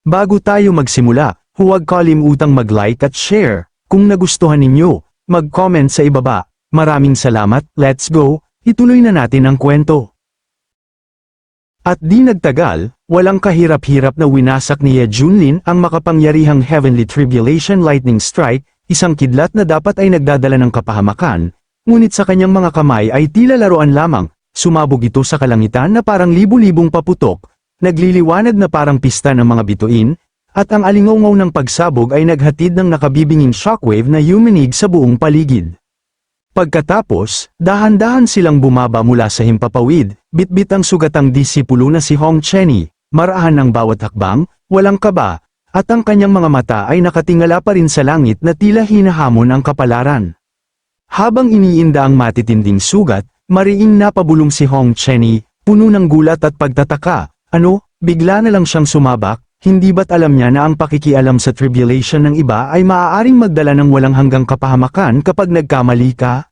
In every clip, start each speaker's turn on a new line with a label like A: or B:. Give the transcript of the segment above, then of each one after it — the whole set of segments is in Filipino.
A: Bago tayo magsimula, huwag kalimutang mag-like at share. Kung nagustuhan ninyo, mag-comment sa ibaba. Maraming salamat, let's go, ituloy na natin ang kwento. At di nagtagal, walang kahirap-hirap na winasak ni Ye Junlin ang makapangyarihang Heavenly Tribulation Lightning Strike, isang kidlat na dapat ay nagdadala ng kapahamakan, ngunit sa kanyang mga kamay ay tila laruan lamang, sumabog ito sa kalangitan na parang libu-libong paputok, nagliliwanag na parang pista ng mga bituin, at ang alingaw ng pagsabog ay naghatid ng nakabibinging shockwave na yuminig sa buong paligid. Pagkatapos, dahan-dahan silang bumaba mula sa himpapawid, bitbit ang sugatang disipulo na si Hong Chenny, marahan ng bawat hakbang, walang kaba, at ang kanyang mga mata ay nakatingala pa rin sa langit na tila hinahamon ang kapalaran. Habang iniinda ang matitinding sugat, mariing napabulong si Hong Chenny, puno ng gulat at pagtataka. Bigla na lang siyang sumabak, hindi ba't alam niya na ang pakikialam sa tribulation ng iba ay maaaring magdala ng walang hanggang kapahamakan kapag nagkamali ka?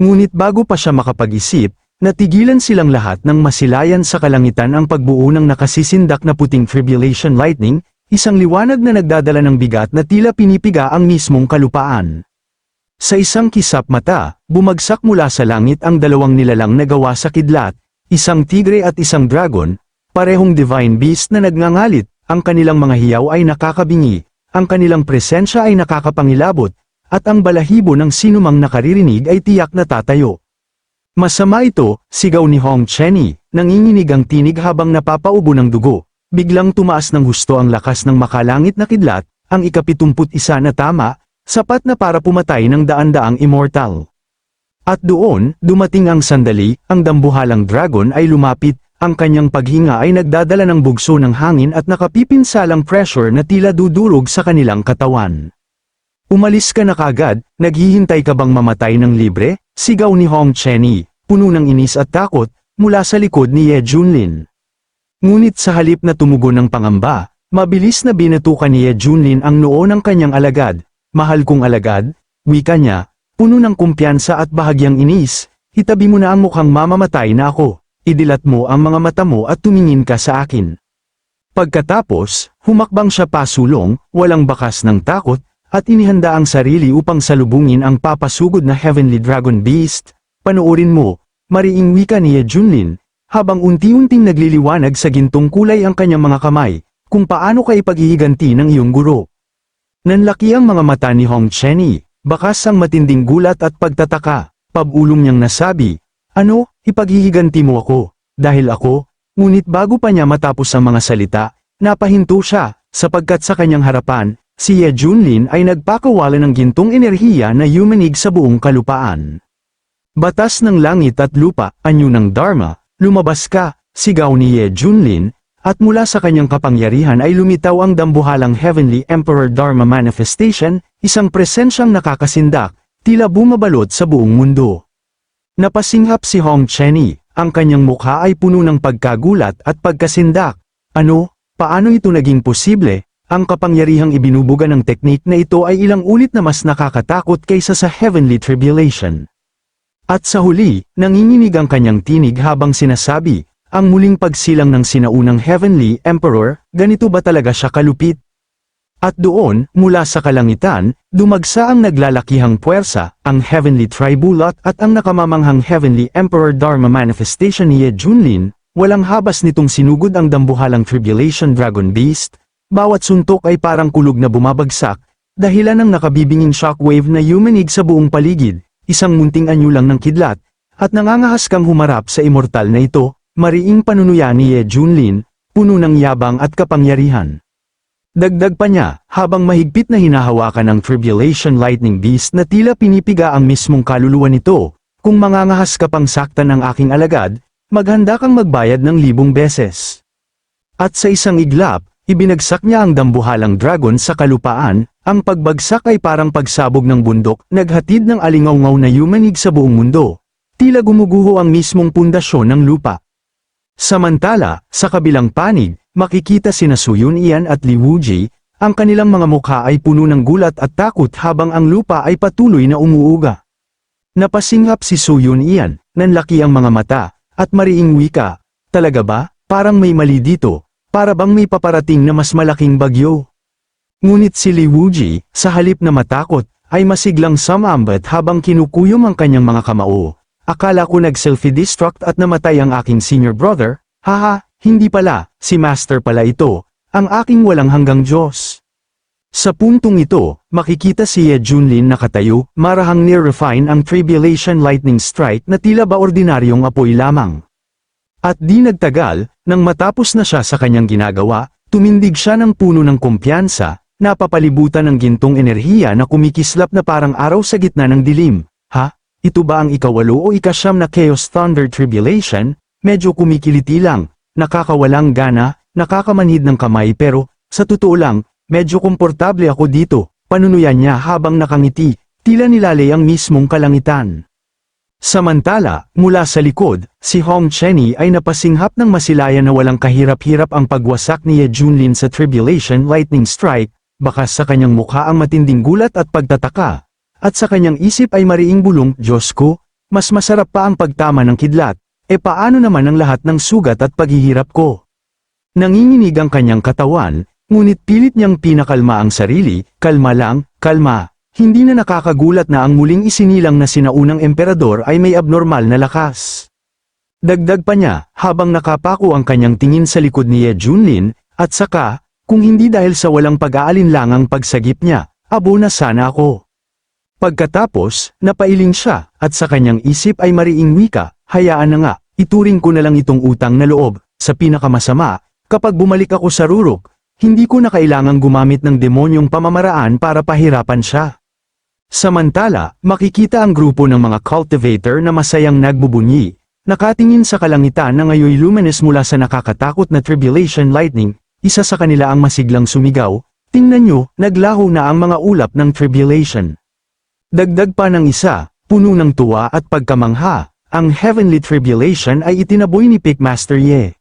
A: Ngunit bago pa siya makapag-isip, natigilan silang lahat nang masilayan sa kalangitan ang pagbuo ng nakasisindak na puting tribulation lightning, isang liwanag na nagdadala ng bigat na tila pinipiga ang mismong kalupaan. Sa isang kisap mata, bumagsak mula sa langit ang dalawang nilalang na gawa sa kidlat, isang tigre at isang dragon, parehong divine beast na nagngangalit, ang kanilang mga hiyaw ay nakakabingi, ang kanilang presensya ay nakakapangilabot, at ang balahibo ng sinumang nakaririnig ay tiyak na tatayo. Masama ito, sigaw ni Hong Chenny, nanginginig ang tinig habang napapaubo ng dugo, biglang tumaas ng husto ang lakas ng makalangit na kidlat, ang ika-71 na tama, sapat na para pumatay ng daan-daang immortal. At doon, dumating ang sandali, ang dambuhalang dragon ay lumapit, ang kanyang paghinga ay nagdadala ng bugso ng hangin at nakapipinsalang pressure na tila dudurog sa kanilang katawan. Umalis ka na kagad, naghihintay ka bang mamatay ng libre? Sigaw ni Hong Chenny, puno ng inis at takot, mula sa likod ni Ye Junlin. Ngunit sa halip na tumugon ng pangamba, mabilis na binatukan ni Ye Junlin ang noo ng kanyang alagad. Mahal kong alagad, wika niya, puno ng kumpiyansa at bahagyang inis, itabi mo na ang mukhang mamamatay na ako. Idilat mo ang mga mata mo at tumingin ka sa akin. Pagkatapos, humakbang siya pasulong, walang bakas ng takot, at inihanda ang sarili upang salubungin ang papasugod na Heavenly Dragon Beast. Panoorin mo, mariing wika ni Ye Junlin, habang unti-unting nagliliwanag sa gintong kulay ang kanyang mga kamay, kung paano ka ipaghihiganti ng iyong guro. Nanlaki ang mga mata ni Hong Chenny, bakas ang matinding gulat at pagtataka, pabulong niyang nasabi, ipaghihiganti mo ako, dahil ako, ngunit bago pa niya matapos ang mga salita, napahinto siya, sapagkat sa kanyang harapan, si Ye Junlin ay nagpakawala ng gintong enerhiya na yumanig sa buong kalupaan. Batas ng langit at lupa, anyo ng Dharma, lumabas ka, sigaw ni Ye Junlin, at mula sa kanyang kapangyarihan ay lumitaw ang dambuhalang Heavenly Emperor Dharma Manifestation, isang presensyang nakakasindak, tila bumabalot sa buong mundo. Napasinghap si Hong Chenny, ang kanyang mukha ay puno ng pagkagulat at pagkasindak. Paano ito naging posible? Ang kapangyarihang ibinubuga ng teknik na ito ay ilang ulit na mas nakakatakot kaysa sa Heavenly Tribulation. At sa huli, nanginginig ang kanyang tinig habang sinasabi, ang muling pagsilang ng sinaunang Heavenly Emperor, ganito ba talaga siya kalupit? At doon, mula sa kalangitan, dumagsa ang naglalakihang puwersa, ang Heavenly Tribulot at ang nakamamanghang Heavenly Emperor Dharma Manifestation ni Ye Junlin, walang habas nitong sinugod ang dambuhalang Tribulation Dragon Beast, bawat suntok ay parang kulog na bumabagsak, dahilan ng nakabibinging shockwave na yumanig sa buong paligid, isang munting anyo lang ng kidlat, at nangangahas kang humarap sa immortal na ito, mariing panunuya ni Ye Junlin, puno ng yabang at kapangyarihan. Dagdag pa niya, habang mahigpit na hinahawakan ang Tribulation Lightning Beast na tila pinipiga ang mismong kaluluwa nito, kung mangangahas ka pang saktan ng aking alagad, maghanda kang magbayad ng 1,000 beses. At sa isang iglap, ibinagsak niya ang dambuhalang dragon sa kalupaan, ang pagbagsak ay parang pagsabog ng bundok, naghatid ng alingaw-ngaw na yumanig sa buong mundo, tila gumuguho ang mismong pundasyon ng lupa. Samantala, sa kabilang panig, makikita sina Su Yunyan at Li Wuji, ang kanilang mga mukha ay puno ng gulat at takot habang ang lupa ay patuloy na umuuga. Napasinghap si Su Yunyan, nanlaki ang mga mata, at mariing wika, talaga ba, parang may mali dito, para bang may paparating na mas malaking bagyo. Ngunit si Li Wuji, sa halip na matakot, ay masiglang sumambat habang kinukuyom ang kanyang mga kamao. Akala ko nag-self-destruct at namatay ang aking senior brother, haha, hindi pala, si Master pala ito, ang aking walang hanggang Diyos. Sa puntong ito, makikita si Ye Junlin nakatayo, marahang near-refine ang Tribulation Lightning Strike na tila ba ordinaryong apoy lamang. At di nagtagal, nang matapos na siya sa kanyang ginagawa, tumindig siya ng puno ng kumpiyansa, napapalibutan ng gintong enerhiya na kumikislap na parang araw sa gitna ng dilim. Ha? Ito ba ang ikawalo o ikasyam na Chaos Thunder Tribulation? Medyo kumikiliti lang, nakakawalang gana, nakakamanhid ng kamay pero, sa totoo lang, medyo komportable ako dito, panunuyan niya habang nakangiti, tila nilalay ang mismong kalangitan. Samantala, mula sa likod, si Hong Chenny ay napasinghap ng masilayan na walang kahirap-hirap ang pagwasak ni Ye Junlin sa Tribulation Lightning Strike, baka sa kanyang mukha ang matinding gulat at pagtataka. At sa kanyang isip ay mariing bulong, Diyos ko, mas masarap pa ang pagtama ng kidlat, paano naman ang lahat ng sugat at paghihirap ko? Nanginginig ang kanyang katawan, ngunit pilit niyang pinakalma ang sarili, kalma lang, kalma. Hindi na nakakagulat na ang muling isinilang na sinaunang emperador ay may abnormal na lakas. Dagdag pa niya, habang nakapako ang kanyang tingin sa likod ni Ye Junlin, at saka, kung hindi dahil sa walang pag-aalinlangang pagsagip niya, abo na sana ako. Pagkatapos, napailing siya, at sa kanyang isip ay mariing wika, hayaan na nga, ituring ko na lang itong utang na loob, sa pinakamasama, kapag bumalik ako sa Rurok, hindi ko na kailangang gumamit ng demonyong pamamaraan para pahirapan siya. Samantala, makikita ang grupo ng mga cultivator na masayang nagbubunyi, nakatingin sa kalangitan na ngayoy luminous mula sa nakakatakot na Tribulation Lightning, isa sa kanila ang masiglang sumigaw, tingnan nyo, naglaho na ang mga ulap ng Tribulation. Dagdag pa ng isa, puno ng tuwa at pagkamangha, ang Heavenly Tribulation ay itinaboy ni Pickmaster Ye.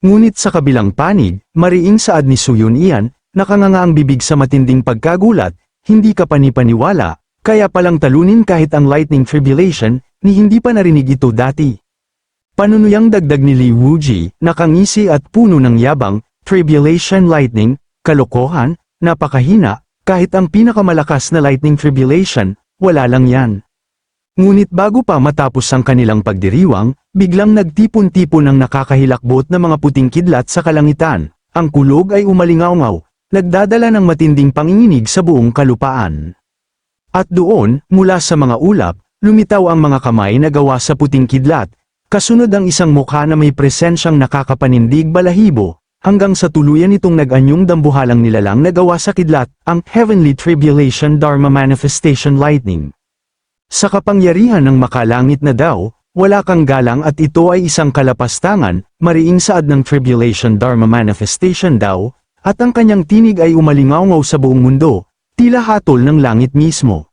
A: Ngunit sa kabilang panig, mariing saad ni Suyun iyan, nakanganga ang bibig sa matinding pagkagulat, hindi ka panipaniwala, kaya palang talunin kahit ang Lightning Tribulation, ni hindi pa narinig ito dati. Panunuyang dagdag ni Li Wuji, nakangisi at puno ng yabang, Tribulation Lightning, kalokohan, napakahina, kahit ang pinakamalakas na Lightning Tribulation, wala lang yan. Ngunit bago pa matapos ang kanilang pagdiriwang, biglang nagtipon-tipon ang nakakahilakbot na mga puting kidlat sa kalangitan, ang kulog ay umalingaw-ngaw, nagdadala ng matinding panginginig sa buong kalupaan. At doon, mula sa mga ulap, lumitaw ang mga kamay na gawa sa puting kidlat, kasunod ang isang mukha na may presensyang nakakapanindig balahibo, hanggang sa tuluyan itong nag-anyong dambuhalang nilalang na gawa sa kidlat, ang Heavenly Tribulation Dharma Manifestation Lightning. Sa kapangyarihan ng makalangit na daw, wala kang galang at ito ay isang kalapastangan, mariing saad ng Tribulation Dharma Manifestation daw, at ang kanyang tinig ay umalingaw-ngaw sa buong mundo, tila hatol ng langit mismo.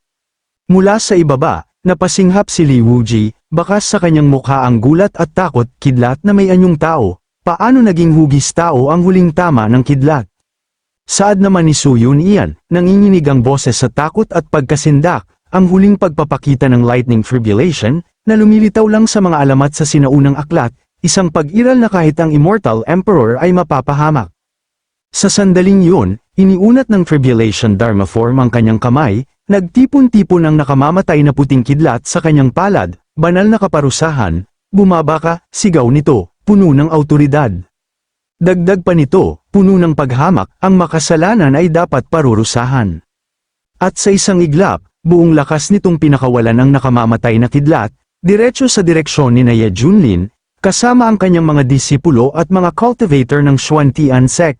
A: Mula sa ibaba, napasinghap si Li Wuji, bakas sa kanyang mukha ang gulat at takot, kidlat na may anyong tao, paano naging hugis tao ang huling tama ng kidlat? Saad naman ni Suyun iyan, nanginginig ang boses sa takot at pagkasindak, ang huling pagpapakita ng Lightning Tribulation, na lumilitaw lang sa mga alamat sa sinaunang aklat, isang pag-iral na kahit ang Immortal Emperor ay mapapahamak. Sa sandaling yun, iniunat ng Tribulation Dharma form ang kanyang kamay, nagtipon-tipon ang nakamamatay na puting kidlat sa kanyang palad, banal na kaparusahan, bumaba ka, sigaw nito, puno ng autoridad. Dagdag pa nito, puno ng paghamak, ang makasalanan ay dapat parurusahan. At sa isang iglap, buong lakas nitong pinakawalan ang nakamamatay na kidlat, diretso sa direksyon ni Ye Junlin, kasama ang kanyang mga disipulo at mga cultivator ng Xuantian sect.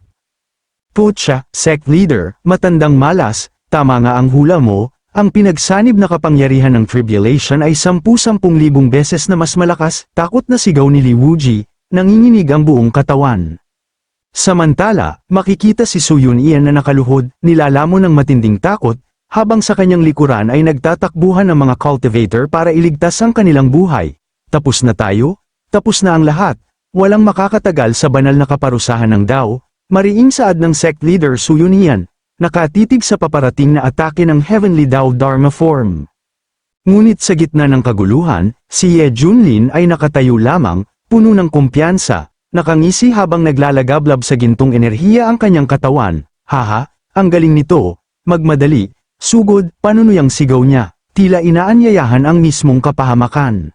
A: Putya, sect leader, matandang malas, tama nga ang hula mo, ang pinagsanib na kapangyarihan ng Tribulation ay 10,000 beses na mas malakas, takot na sigaw ni Li Wuji, nanginginig ang buong katawan. Samantala, makikita si Suyun iyan na nakaluhod, nilalamon ng matinding takot, habang sa kanyang likuran ay nagtatakbuhan ang mga cultivator para iligtas ang kanilang buhay. Tapos na tayo? Tapos na ang lahat. Walang makakatagal sa banal na kaparusahan ng Dao, mariing saad ng sect leader Suyun iyan, nakatitig sa paparating na atake ng Heavenly Dao Dharma form. Ngunit sa gitna ng kaguluhan, si Ye Junlin ay nakatayo lamang, puno ng kumpiyansa, Nakangisi habang naglalagablab sa gintong enerhiya ang kanyang katawan. Haha, ang galing nito. Magmadali. Sugod, panunuyang sigaw niya. Tila inaanyayahan ang mismong kapahamakan.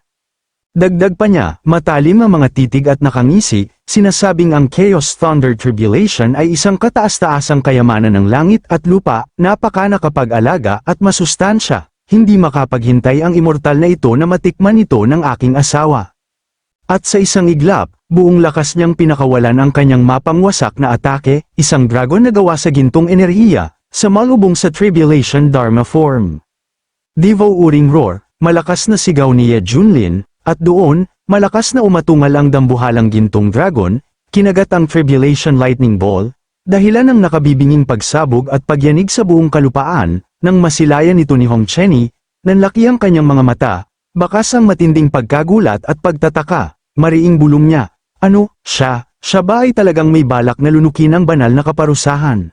A: Dagdag pa niya, matalim ang mga titig at nakangisi, sinasabing ang Chaos Thunder Tribulation ay isang kataas-taasang kayamanan ng langit at lupa, napaka nakapag-alaga at masustansya. Hindi makapaghintay ang immortal na ito na matikman ito ng aking asawa. At sa isang iglap, buong lakas niyang pinakawalan ang kanyang mapangwasak na atake, isang dragon na gawa sa gintong enerhiya, sa malubong sa Tribulation Dharma form. Devo uring roar, malakas na sigaw ni Ye Junlin, at doon, malakas na umatungal ang dambuhalang gintong dragon, kinagat ang Tribulation Lightning Ball, dahilan ng nakabibinging pagsabog at pagyanig sa buong kalupaan, nang masilayan ito ni Hong Chenny, nanlaki ang kanyang mga mata, bakas ang matinding pagkagulat at pagtataka. Mariing bulong niya, ano, siya ba ay talagang may balak na lunukin ang banal na kaparusahan?